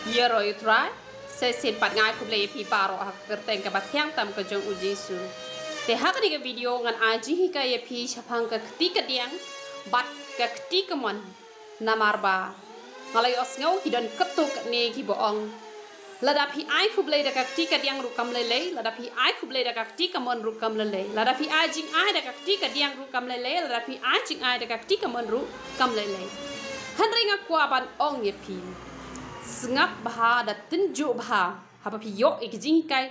Yero utrai, sesin pat ngai kublai pi paro hak kerteng ke batyang tam ke jong ujisu. Te hak ni ke video ngan aji hika ye pi chapang ke kti kadiang bat ke kti kamon namarba. Ngalai os ngau ki don ketuk ne ki boong. Lada pi ai kublai da kti kadiang rukam lele, lada pi ai kublai da kti kamon rukam lele, lada pi ajing ai da kti kadiang rukam lele, lada pi ajing ai da kti kamon rukam lele. Hanring aku aban ong ye pi. Sengap bah da tunjuk bah haba pi yo ikjing kai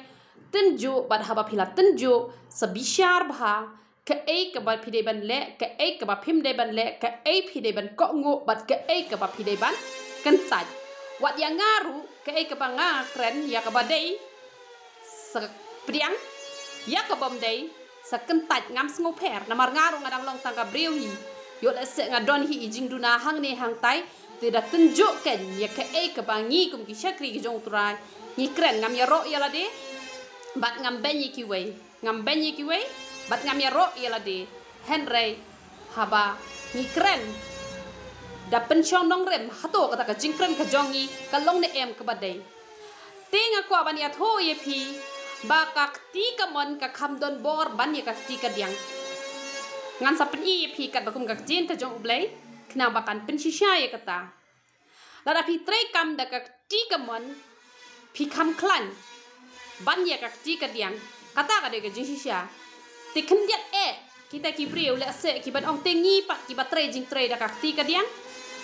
tunjuk bad haba pi la tunjuk sebishar bah ke ai ke bad pi de ban le ke ai ke ba phim de ban le ke ai pi de ban ko ngo bad ke ai ke ba pi de ban kan taj wat yang ngaru ke ai ke ba nga kren ya ke ba dei se priang ya ke bom dei se kan taj ngam sngo per namar ngaru ngadang long tangka breu hi yo le se ngadon hi ijing duna hang ne hang tai tidak tunjukkan ya ke ke bangi kum ki syakri ki jong turai ni kren ngam ya ro ya la de bat ngam benyi ki wei ngam benyi ki wei bat ngam ya ro ya la de henry haba ni kren da pensiong dong rem hato kata ka jingkren ka jongi ka long ne em ka badai ting aku aban ya tho ye pi ba ka ti ka mon ka kham don bor ban ye ka ti ka diang ngan sa pen ye pi kat bakum ka jin ka jong ublai kena bakan pensisya ya kata. Lada pi trei kam da kak ti kamon pi kam klan ban ya kak ti kadiang kata ka de ka jinsisya. Ti kendiat kita ki breu le se ki ban ong tengi pat ki ba trei jing trei da kak ti kadiang.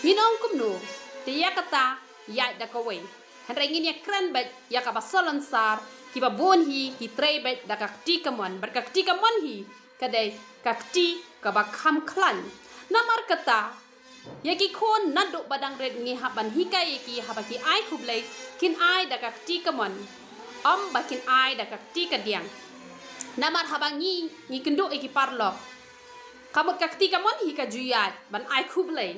Min ong kum no. Ti ya kata ya da ka wei. Han rengin ya kran ba ya ka ba solon sar ki ba bon hi ki trei ba da kak ti kamon bar kak ti kamon hi kadai kak ti ka ba kam klan. Namar kata yaki kon naduk badang red ngi haban hika yaki habaki ai kublai kin ai da kakti kamon bakin ai da kakti kadiang namar habangi ngi kenduk iki parlok kamut kakti kamon hika juyat ban ai kublai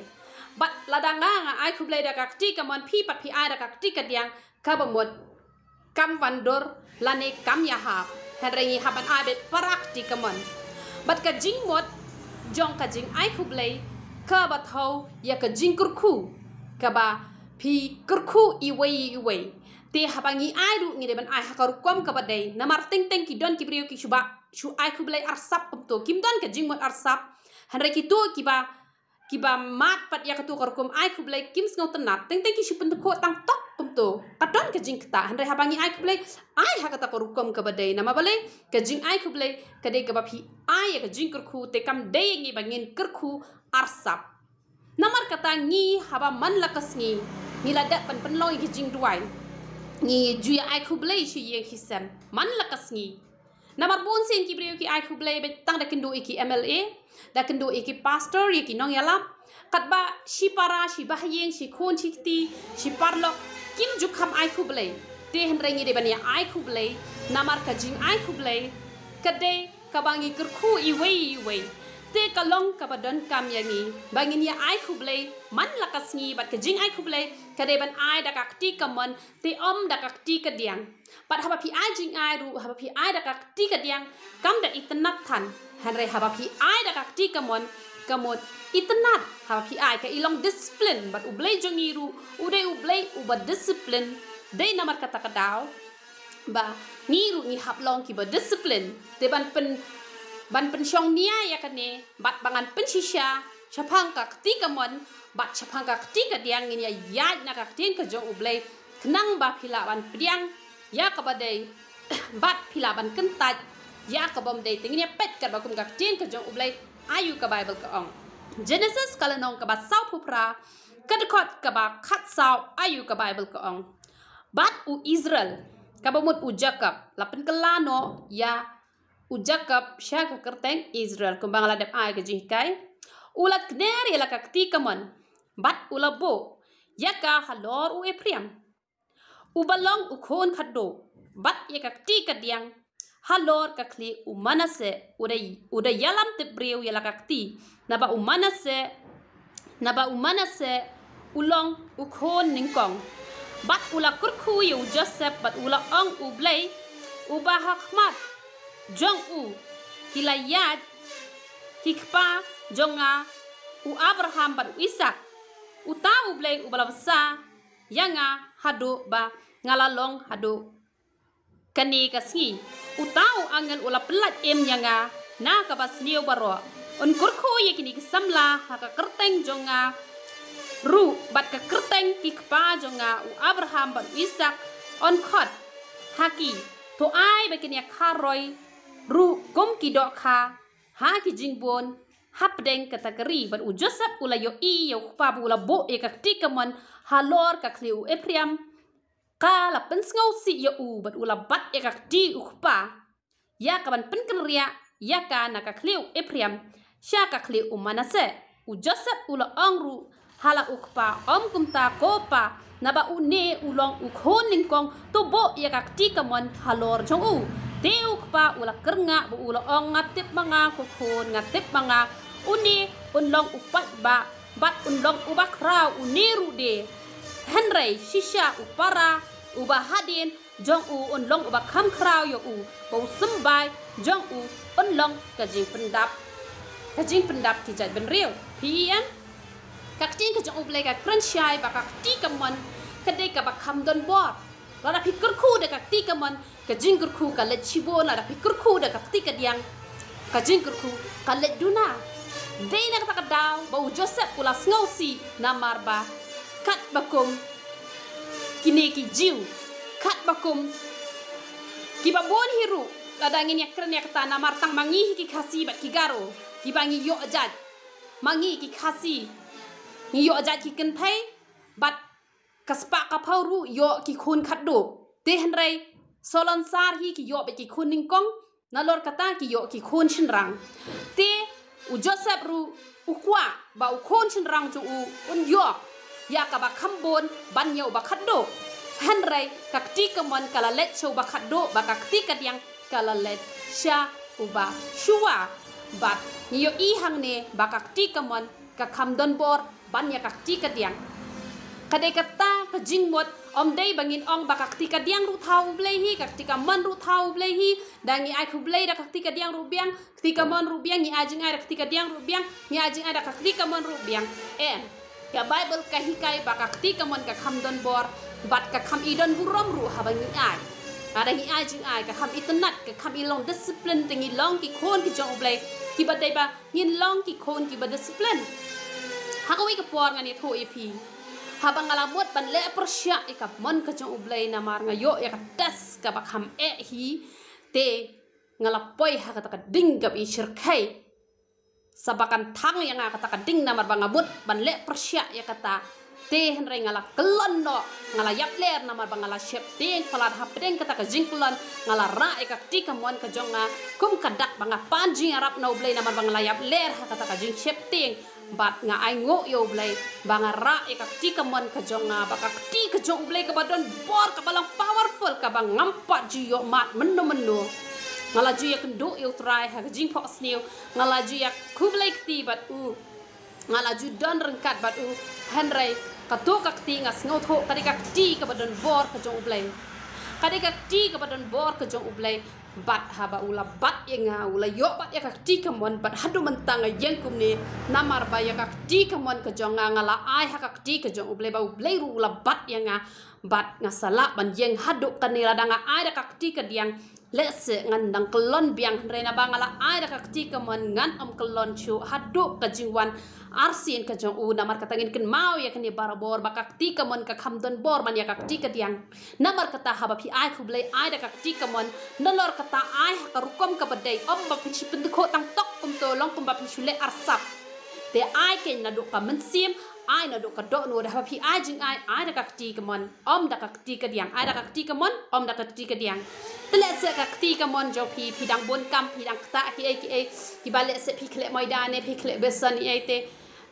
bat ladanga ai kublai da kakti kamon pi pat pi ai da kakti kadiang kabamot kam vandor lane kam ya hab henrengi haban ai bet parak ti kamon bat ka jingmot jong ka jing ai kublai ka ba thau ya ka jing kurku ka ba pi kurku iwei te habangi ai ru ngi de ban ai hakaru kom ka ba dei namar teng teng ki don ki brio ki shuba shu ai ku blai arsap to kim don ka jing mot arsap hanre ki to ki ba mat pat ya ka to kar kom ai ku blai kim sngo tanat teng teng ki shu pen ko tang tok pum to kadon ka jing kta hanre habangi ai ku blai ai hakata karu kom ka ba dei nama bale ka jing ai ku blai ka de ka ba pi ai ka jing kurku te kam dei ngi bangin kurku arsap namar kata ngi haba man lakas ngi ladak pan penlong ki jing duai ngi juya ai kublai shi ye hisam man lakas ngi namar bon sen ki breu ki ai kublai be tang da kendo iki MLA da kendo iki pastor ye ki nong yala katba shi para shi bahyeng shi khon shi ti shi parlok kim jukham ai kublai te hen rengi de ban ya ai kublai namar ka jing ai kublai kade kabangi kurku iwei te kalong kabadon kam yangi bangin ya ai kublai man lakas ngi bat ka jing ai kublai kade ban ai da kakti kamon te da kakti kadiang pat haba pi ai jing ai ru haba pi ai da kakti kadiang kam da itnat than hanre haba pi ai da kakti kamon kamot itnat haba pi ai ka ilong discipline bat ublai jongi ru ude ublai ubat discipline dei namar kata kadaw ba ngiru ngi haplong ki ba discipline te ban pensiong nia ya kane bat bangan pensisya chapang kakti kamon bat chapang kakti kadiang ini ya na kakti ka jong ublai kenang ba phila ban priang ya ka badai bat phila ban kentat ya ka bom dei tingnya pet ka ba kum kakti ka jong ublai ayu ka bible ka ong Genesis kalanong ka ba saw pupra kadkot ka ba khat saw ayu ka bible ka ong bat u Israel ka ba mut u Jacob lapen kelano ya Ujakap syaka kerteng Israel kumbang ladap ai ke jihkai ulat kner ya kakti kamon bat ulabo yaka halor u epriam ubalong ukhon khaddo bat ya kakti kadiang halor kakli umanase uday yalam tebreu ya kakti naba umanase ulong ukhon ningkong bat ula kurku yu Joseph bat ula ong ublay ubahakmat jong u kilayat kikpa jonga u Abraham bat Ishak u ta u blay u balabsa yanga hado ba ngalalong hado kani kasi utau angel ula pelat yanga na kabas niu baro on kurko ye kini kesamla haka kerteng jonga ru bat ka kerteng ki kpa jonga u Abraham bat Isak on khot haki to ai ba kini kharoi ru gom ki dok kha ha ki jingbon hapdeng kategori bat u Joseph ula yo i yo kpa ula bo e ka tikamon halor ka kliu Ephraim kala pensngau si yo u bat ula bat e ka ti u kpa ya kaban penkeria ya ka na ka kliu Ephraim sya ka kliu Manase u Joseph ula ongru hala u kpa om kumta kopa na ba u ne ulong u khon lingkong to bo ya ka tikamon halor jong u teu kpa ula kernga bu ula ong ngatip manga ko khon ngatip manga uni unlong upat ba bat unlong ubak khraw uniru de henry shisha upara uba hadin jong u unlong uba kham khraw yo u bau sembai jong u unlong kajing pendap ti jat ben riu pm kak ting ka jong u blai ka kranshai ba kak ti kamon kadai ka ba kham don bor la pikir ku de kak ti kamon kajing ku ka let chibo la pikir ku de kak ti kadiang kajing ku ka let duna Dina kata daw bau Joseph ulas ngausi namar ba kat bakum kini ki jiu kat bakum ki babon hiru ladangin yak kren yak ta namar tang mangi ki khasi bat ki garo ki bangi yo ajat mangi ki khasi ni yo ajat ki kentai bat kaspa ka phauru yo ki khun khat do te henrai solon sar hi ki yo be ki khun ning kong nalor kata ki yo ki khun shin rang te u Joseph ru u kwa ba u khon chin rang chu u un yo ya ka ba khambon ban yo ba khaddo hanrai kakti kamon kala let chu ba khaddo ba kakti kadiang kala let sha u ba shuwa bat ni yo i hang ne ba kakti kamon ka khamdon bor ban ya kakti kadiang kadai kata ka jingmot om dei bangin ong ba kakti kadiang ru thau blehi kakti kamon ru thau blehi dangi ai khu blei da kakti kadiang ru biang kakti kamon ru biang ni ajing ai da kakti kadiang ru biang ni ajing ai da kakti kamon ru biang ya bible ka hikai ba kakti kamon ka khamdon bor bat ka kham idon burom ru ha bangi ai ada ni ajing ai ka kham itanat ka kham ilong discipline tingi long ki khon ki jong blei ki ba dei ba yin long ki khon ki ba discipline ha ko wi ka por ngani tho ep habang alamot ban le persya ikap mon ka jong ublay na mar ngayo ya katas ka bakham hi te ngalapoy ha kata ding gab i shirkai sabakan thang yang kata ding na mar bangabut ban le persya ya kata te henry ngala kelon no ngala yap ler na mar bangala shep te palat hapdeng kata ka jingklon ngala ra ikap ti kamon ka jonga kum kadak banga panjing arab na ublay na mar bangala yap ler ha kata ka jing shep te bat nga ai ngo yo blai bangara e kakti kamon ka jonga ba kakti ka jong blai ka badon bor ka balang powerful ka bang ngampat ju yo mat menu ngala ju ya kendo yo try ha jing pho sneu ngala ju ya kublai kti bat u ngala ju don rengkat bat u henry ka to kakti ngas ngo tho kadi kakti ka badon bor ka jong blai kadi kakti ka badon bor ka jong blai bat haba ula bat yenga ula yo bat ya kakti kamon bat hadu mentang yang kumne namar ba ya kakti kamon ka jonga ngala ai ha kakti ka jong uble ba uble ru ula bat yenga bat ngasala ban yang hadu kanila danga ai da kakti ka diang lese ngandang kelon biang rena bangala ai da kakti kamon ngan om kelon chu hadu ka jingwan arsin ka jong u namar katangin ken mau ya kani barabor ba kakti kamon ka khamdon bor man ya kakti ka diang namar kata haba pi ai khuble ai da kakti kamon nolor kata ai ka rukom ka badai om ba pi pendekho tang tok kum to long kum ba pi shule arsap te ai ken na do ka mensim ai na do ka do no da pi ai jing ai da kakti kamon om da kakti ka diang ai da kakti kamon om da kakti ka diang tele se kakti kamon jo pi dang bon kam pi dang ta ki bale se pi khle moidane pi khle besan i te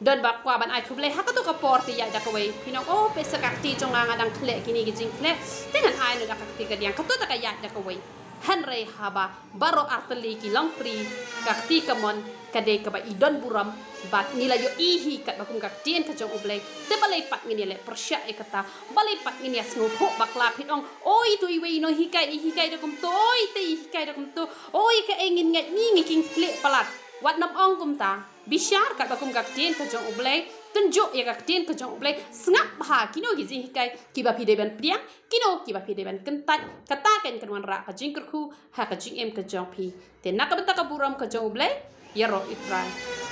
don ba kwa ban ai khuble ha ka to ka por ti ya da ka wei pinong o pe se kakti jonga ngadang khle kini gi jing khle tengan ai no da kakti ka diang ka to ta ka ya da ka wei henry haba baro arteli ki long free kakti kamon kade ka ba idon buram bat nila yo ihi kat bakum kaktien ka jong ublay te balay pat ngini le persya e kata balay pat ngini asngo ho bakla pitong oi tu iwe no hikai da kum to oi te hikai da kum to oi ka engin ngat ni ngiking kle palat wat nam ong kum ta bisyar kat bakum kaktien ka jong ublay kenjo ya kaktin kejong blay sengap ha kino gizi hikai kiba pi deban priang kino kiba pi deban kentat kata ken kenwan ra kajing kerku ha kajing em kejong pi te nak benta kaburam kejong blay yaro itrai